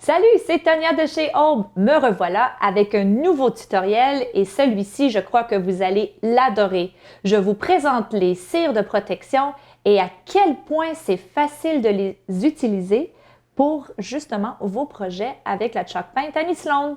Salut, c'est Tonia de chez Aube. Me revoilà avec un nouveau tutoriel et celui-ci, je crois que vous allez l'adorer. Je vous présente les cires de protection et à quel point c'est facile de les utiliser pour justement vos projets avec la Chalk Paint Annie Sloan.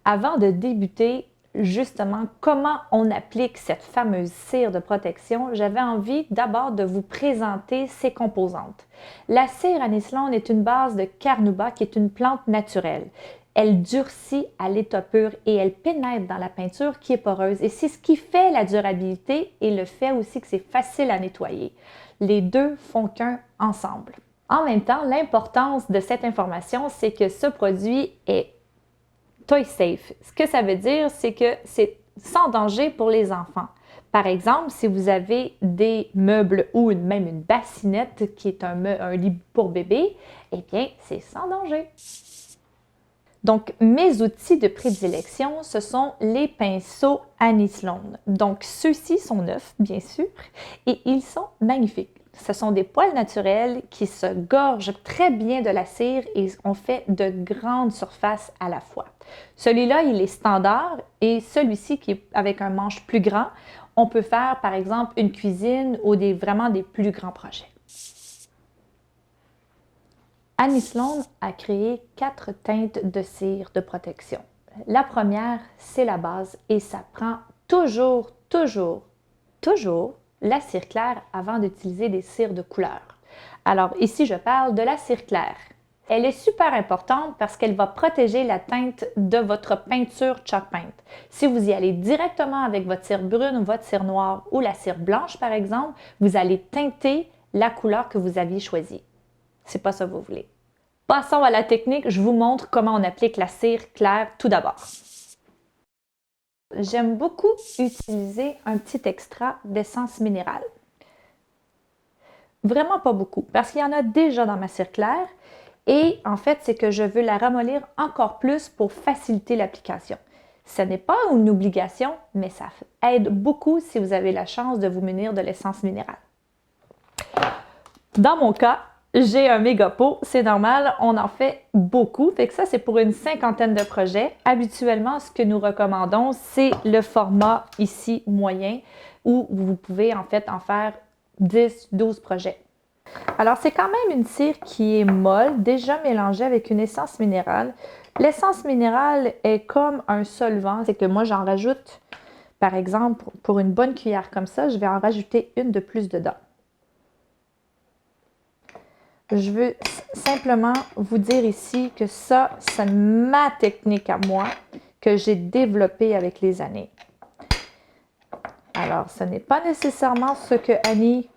Avant de débuter, justement, comment on applique cette fameuse cire de protection, j'avais envie d'abord de vous présenter ses composantes. La cire Annie Sloan est une base de carnauba qui est une plante naturelle. Elle durcit à l'état pur et elle pénètre dans la peinture qui est poreuse. Et c'est ce qui fait la durabilité et le fait aussi que c'est facile à nettoyer. Les deux font qu'un ensemble. En même temps, l'importance de cette information, c'est que ce produit est Toy Safe. Ce que ça veut dire, c'est que c'est sans danger pour les enfants. Par exemple, si vous avez des meubles ou même une bassinette qui est un lit pour bébé, eh bien, c'est sans danger. Donc, mes outils de prédilection, ce sont les pinceaux Annie Sloan. Donc, ceux-ci sont neufs, bien sûr, et ils sont magnifiques. Ce sont des poils naturels qui se gorgent très bien de la cire et on fait de grandes surfaces à la fois. Celui-là, il est standard et celui-ci qui est avec un manche plus grand, on peut faire par exemple une cuisine ou vraiment des plus grands projets. Annie Sloan a créé 4 teintes de cire de protection. La première, c'est la base et ça prend toujours la cire claire avant d'utiliser des cires de couleur. Alors ici, je parle de la cire claire. Elle est super importante parce qu'elle va protéger la teinte de votre peinture Chalk Paint. Si vous y allez directement avec votre cire brune, votre cire noire ou la cire blanche par exemple, vous allez teinter la couleur que vous aviez choisie. C'est pas ça que vous voulez. Passons à la technique, je vous montre comment on applique la cire claire tout d'abord. J'aime beaucoup utiliser un petit extra d'essence minérale. Vraiment pas beaucoup, parce qu'il y en a déjà dans ma cire claire. Et en fait, c'est que je veux la ramollir encore plus pour faciliter l'application. Ce n'est pas une obligation, mais ça aide beaucoup si vous avez la chance de vous munir de l'essence minérale. Dans mon cas, j'ai un méga pot, c'est normal, on en fait beaucoup. Fait que ça, c'est pour une 50aine de projets. Habituellement, ce que nous recommandons, c'est le format ici moyen où vous pouvez en fait en faire 10-12 projets. Alors, c'est quand même une cire qui est molle, déjà mélangée avec une essence minérale. L'essence minérale est comme un solvant, c'est que moi, j'en rajoute, par exemple, pour une bonne cuillère comme ça, je vais en rajouter une de plus dedans. Je veux simplement vous dire ici que ça, c'est ma technique à moi que j'ai développée avec les années. Alors, ce n'est pas nécessairement ce que Annie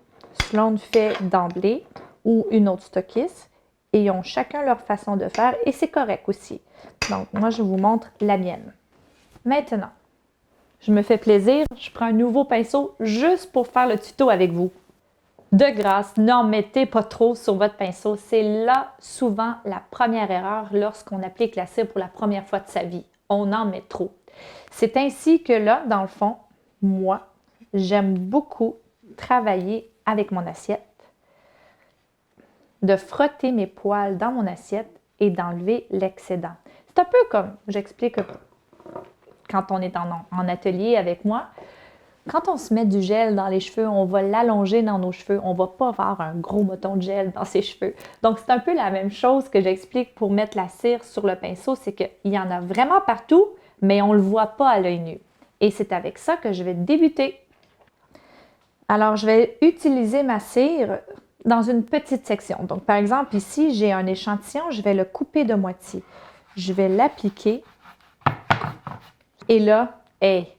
Sloan fait d'emblée ou une autre stockiste et ils ont chacun leur façon de faire et c'est correct aussi. Donc, moi, je vous montre la mienne. Maintenant, je me fais plaisir, je prends un nouveau pinceau juste pour faire le tuto avec vous. De grâce, n'en mettez pas trop sur votre pinceau. C'est là souvent la première erreur lorsqu'on applique la cire pour la première fois de sa vie. On en met trop. C'est ainsi que là, dans le fond, moi, j'aime beaucoup travailler avec mon assiette, de frotter mes poils dans mon assiette et d'enlever l'excédent. C'est un peu comme, j'explique quand on est en atelier avec moi, quand on se met du gel dans les cheveux, on va l'allonger dans nos cheveux. On ne va pas avoir un gros moton de gel dans ses cheveux. Donc, c'est un peu la même chose que j'explique pour mettre la cire sur le pinceau. C'est qu'il y en a vraiment partout, mais on ne le voit pas à l'œil nu. Et c'est avec ça que je vais débuter. Alors, je vais utiliser ma cire dans une petite section. Donc, par exemple, ici, j'ai un échantillon. Je vais le couper de moitié. Je vais l'appliquer. Et là, hey!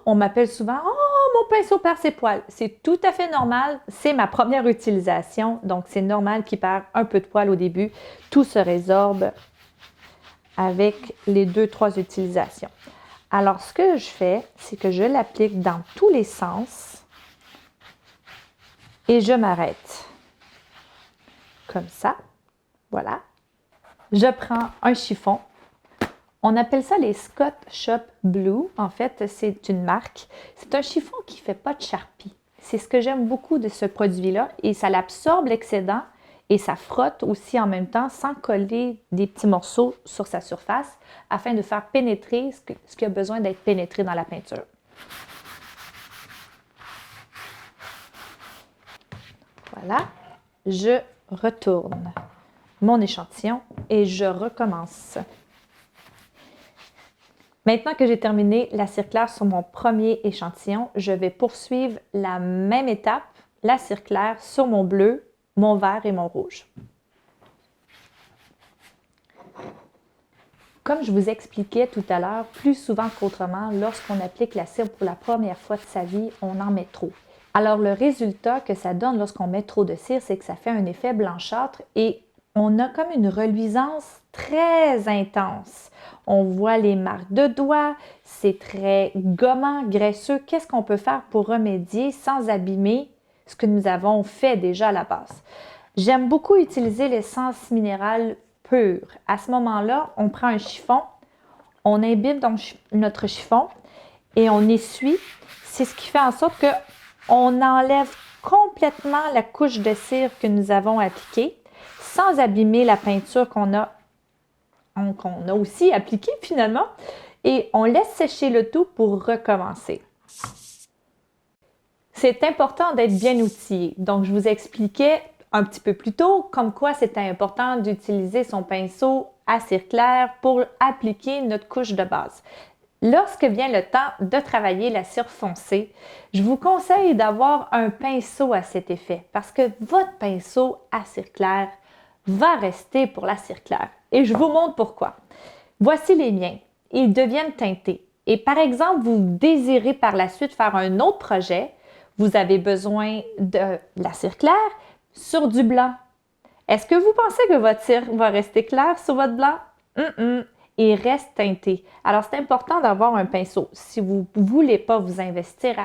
On m'appelle souvent « Oh, mon pinceau perd ses poils ». C'est tout à fait normal. C'est ma première utilisation. Donc, c'est normal qu'il perd un peu de poils au début. Tout se résorbe avec les 2-3 utilisations. Alors, ce que je fais, c'est que je l'applique dans tous les sens et je m'arrête. Comme ça. Voilà. Je prends un chiffon On appelle ça les Scott Shop Blue. En fait, c'est une marque. C'est un chiffon qui ne fait pas de charpie. C'est ce que j'aime beaucoup de ce produit-là et ça l'absorbe l'excédent et ça frotte aussi en même temps sans coller des petits morceaux sur sa surface afin de faire pénétrer ce qui a besoin d'être pénétré dans la peinture. Voilà, je retourne mon échantillon et je recommence. Maintenant que j'ai terminé la cire claire sur mon premier échantillon, je vais poursuivre la même étape, la cire claire sur mon bleu, mon vert et mon rouge. Comme je vous expliquais tout à l'heure, plus souvent qu'autrement, lorsqu'on applique la cire pour la première fois de sa vie, on en met trop. Alors le résultat que ça donne lorsqu'on met trop de cire, c'est que ça fait un effet blanchâtre et on a comme une reluisance très intense. On voit les marques de doigts, c'est très gommant, graisseux. Qu'est-ce qu'on peut faire pour remédier sans abîmer ce que nous avons fait déjà à la base? J'aime beaucoup utiliser l'essence minérale pure. À ce moment-là, on prend un chiffon, on imbibe dans notre chiffon et on essuie. C'est ce qui fait en sorte qu'on enlève complètement la couche de cire que nous avons appliquée sans abîmer la peinture qu'on a aussi appliquée finalement. Et on laisse sécher le tout pour recommencer. C'est important d'être bien outillé. Donc, je vous expliquais un petit peu plus tôt comme quoi c'était important d'utiliser son pinceau à cire claire pour appliquer notre couche de base. Lorsque vient le temps de travailler la cire foncée, je vous conseille d'avoir un pinceau à cet effet parce que votre pinceau à cire claire va rester pour la cire claire. Et je vous montre pourquoi. Voici les miens. Ils deviennent teintés. Et par exemple, vous désirez par la suite faire un autre projet, vous avez besoin de la cire claire sur du blanc. Est-ce que vous pensez que votre cire va rester claire sur votre blanc? Il reste teinté. Alors, c'est important d'avoir un pinceau. Si vous ne voulez pas vous investir,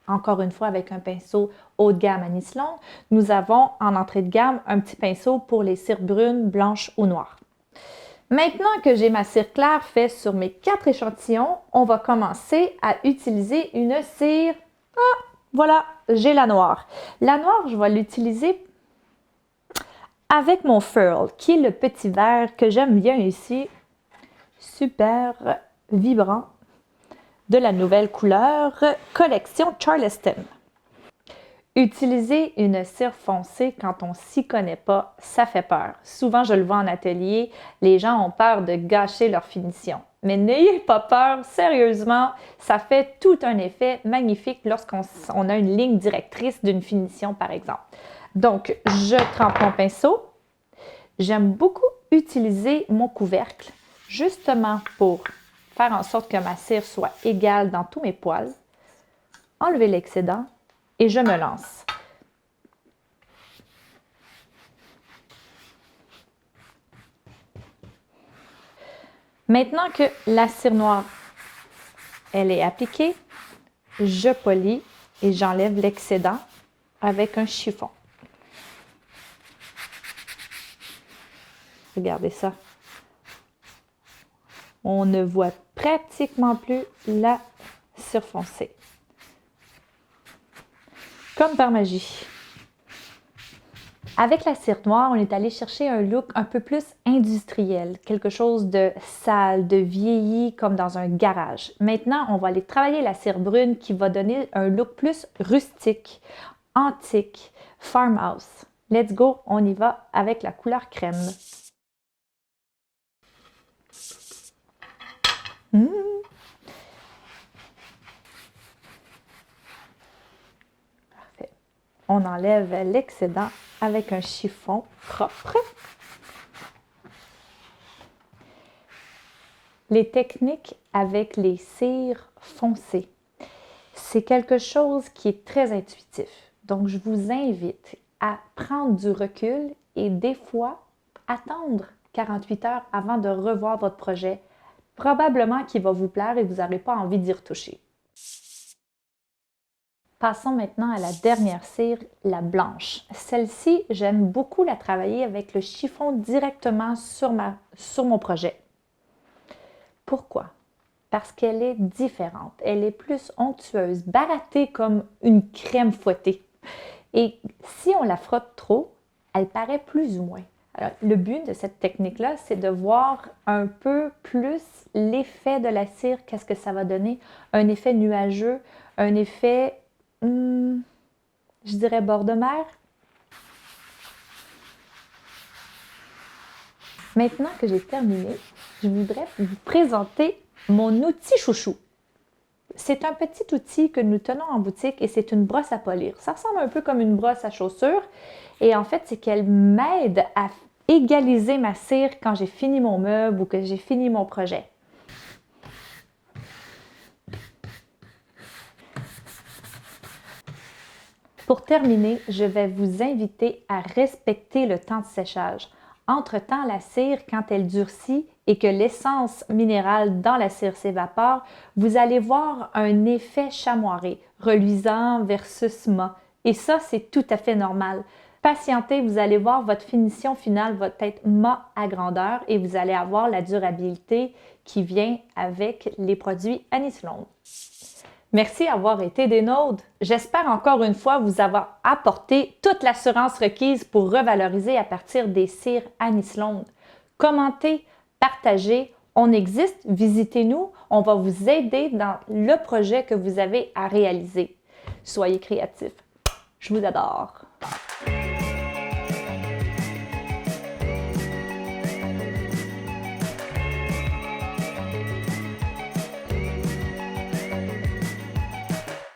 encore une fois, avec un pinceau haut de gamme à Nislon, nous avons en entrée de gamme un petit pinceau pour les cires brunes, blanches ou noires. Maintenant que j'ai ma cire claire faite sur mes 4 échantillons, on va commencer à utiliser une cire. Voilà, j'ai la noire. La noire, je vais l'utiliser avec mon Furl, qui est le petit vert que j'aime bien ici. Super vibrant de la nouvelle couleur collection Charleston. Utiliser une cire foncée quand on ne s'y connaît pas, ça fait peur. Souvent, je le vois en atelier, les gens ont peur de gâcher leur finition. Mais n'ayez pas peur, sérieusement, ça fait tout un effet magnifique lorsqu'on a une ligne directrice d'une finition, par exemple. Donc, je trempe mon pinceau. J'aime beaucoup utiliser mon couvercle, justement pour faire en sorte que ma cire soit égale dans tous mes poils. Enlever l'excédent et je me lance. Maintenant que la cire noire, elle est appliquée, je polis et j'enlève l'excédent avec un chiffon. Regardez ça. On ne voit pratiquement plus la cire foncée. Comme par magie. Avec la cire noire, on est allé chercher un look un peu plus industriel, quelque chose de sale, de vieilli, comme dans un garage. Maintenant, on va aller travailler la cire brune qui va donner un look plus rustique, antique, farmhouse. Let's go, on y va avec la couleur crème. Parfait. On enlève l'excédent avec un chiffon propre. Les techniques avec les cires foncées, c'est quelque chose qui est très intuitif. Donc, je vous invite à prendre du recul et des fois, attendre 48 heures avant de revoir votre projet. Probablement qu'il va vous plaire et vous n'aurez pas envie d'y retoucher. Passons maintenant à la dernière cire, la blanche. Celle-ci, j'aime beaucoup la travailler avec le chiffon directement sur mon projet. Pourquoi? Parce qu'elle est différente. Elle est plus onctueuse, barattée comme une crème fouettée. Et si on la frotte trop, elle paraît plus ou moins. Alors, le but de cette technique-là, c'est de voir un peu plus l'effet de la cire, qu'est-ce que ça va donner. Un effet nuageux, un effet, je dirais, bord de mer. Maintenant que j'ai terminé, je voudrais vous présenter mon outil chouchou. C'est un petit outil que nous tenons en boutique et c'est une brosse à polir. Ça ressemble un peu comme une brosse à chaussures et en fait, c'est qu'elle m'aide à égaliser ma cire quand j'ai fini mon meuble ou que j'ai fini mon projet. Pour terminer, je vais vous inviter à respecter le temps de séchage. Entre-temps, la cire, quand elle durcit et que l'essence minérale dans la cire s'évapore, vous allez voir un effet chamoiré, reluisant versus mat. Et ça, c'est tout à fait normal. Patientez, vous allez voir votre finition finale va être mat à grandeur et vous allez avoir la durabilité qui vient avec les produits Annie Sloan. Merci d'avoir été des nôtres. J'espère encore une fois vous avoir apporté toute l'assurance requise pour revaloriser à partir des cires Annie Sloan. Commentez, partagez, on existe, visitez-nous, on va vous aider dans le projet que vous avez à réaliser. Soyez créatifs. Je vous adore.